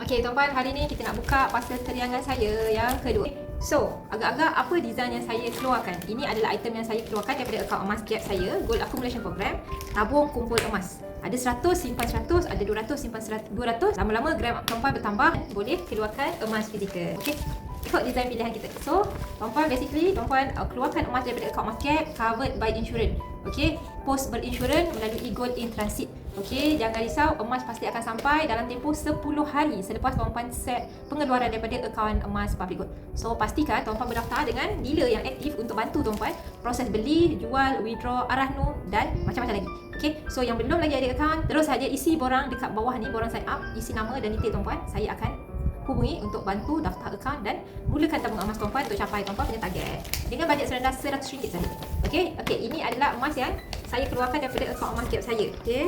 Okey tuan-puan, hari ni kita nak buka parcel teriangan saya yang kedua. So, agak-agak apa design yang saya keluarkan? Ini adalah item yang saya keluarkan daripada akaun emas Gap saya, Gold Accumulation Program, tabung kumpul emas. Ada 100 simpan 100, ada 200 simpan 200. Lama-lama gram tuan-puan bertambah, boleh keluarkan emas fizikal. Okey. Ikut design pilihan kita. So, tuan-puan basically tuan-puan keluarkan emas daripada akaun emas Gap covered by insurance. Okey, post berinsurans melalui Gold in Transit. Okey, jangan risau, emas pasti akan sampai dalam tempoh 10 hari selepas tuan-puan set pengeluaran daripada akaun emas Public Gold. So, pastikan tuan-puan berdaftar dengan dealer yang aktif untuk bantu tuan-puan proses beli, jual, withdraw, arahnu dan macam-macam lagi. Okey, so yang belum lagi ada akaun, terus saja isi borang dekat bawah ni, borang sign up, isi nama dan detail tuan-puan. Saya akan hubungi untuk bantu daftar akaun dan mulakan tabung emas tuan-puan untuk capai tuan-puan punya target dengan bajet serendah RM100 saja. Okey, ini adalah emas yang saya keluarkan daripada akaun emas Gap saya. Okey,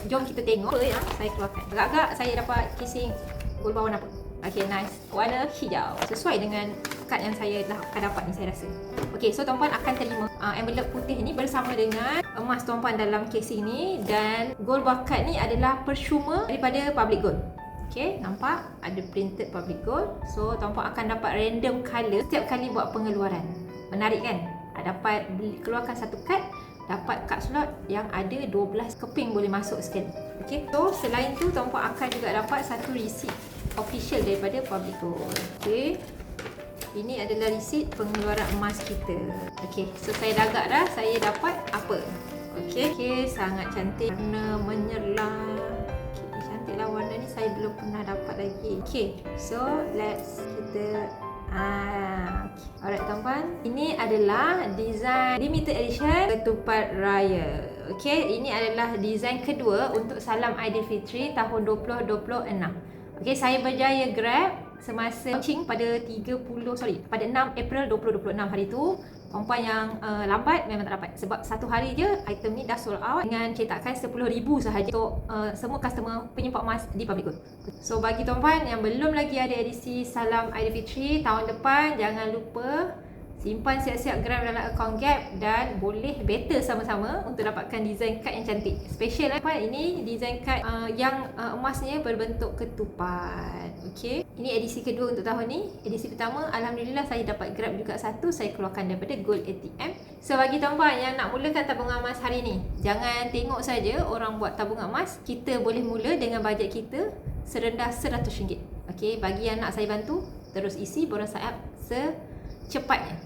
jom kita tengok apa yang saya keluarkan. Agak-agak saya dapat casing gold bar warna apa? Okey, nice. Warna hijau. Sesuai dengan kad yang saya dah akan dapat ni saya rasa. Okey, so tuan-puan akan terima envelope putih ni bersama dengan emas tuan-puan dalam casing ni, dan gold bar card ni adalah percuma daripada Public Gold. Okay, nampak ada printed Public Gold. So, tuan-puan akan dapat random color setiap kali buat pengeluaran. Menarik kan? Dapat keluarkan satu kad, dapat kad slot yang ada 12 keping boleh masuk sekali. Okay, so selain tu tuan-puan akan juga dapat satu receipt official daripada Public Gold. Okay, ini adalah receipt pengeluaran emas kita. Okay, so saya dah agak dah saya dapat apa. Okay, sangat cantik. Warna menyerlah. Warna ni saya belum pernah dapat lagi. Okay, so kita alright tuan-puan, ini adalah design limited edition ketupat raya. Okay, ini adalah design kedua untuk salam Aidilfitri tahun 2026. Okay, saya berjaya grab semasa launching pada 6 April 2026 hari tu. Tuan-puan yang lambat memang tak dapat, sebab satu hari je item ni dah sold out dengan cetakan 10,000 sahaja untuk semua customer penyimpan emas di Public Gold. So bagi tuan-puan yang belum lagi ada edisi Salam Aidilfitri tahun depan, jangan lupa simpan siap-siap gram dalam akaun Gap dan boleh battle sama-sama untuk dapatkan design kad yang cantik. Special ini design kad yang emasnya berbentuk ketupat. Okey, ini edisi kedua untuk tahun ni. Edisi pertama alhamdulillah saya dapat grab juga satu, saya keluarkan daripada Gold ATM. So bagi tuan-puan yang nak mulakan tabungan emas hari ni, jangan tengok saja orang buat tabungan emas. Kita boleh mula dengan bajet kita serendah RM100. Okey, bagi yang nak saya bantu, terus isi borang sign up secepatnya.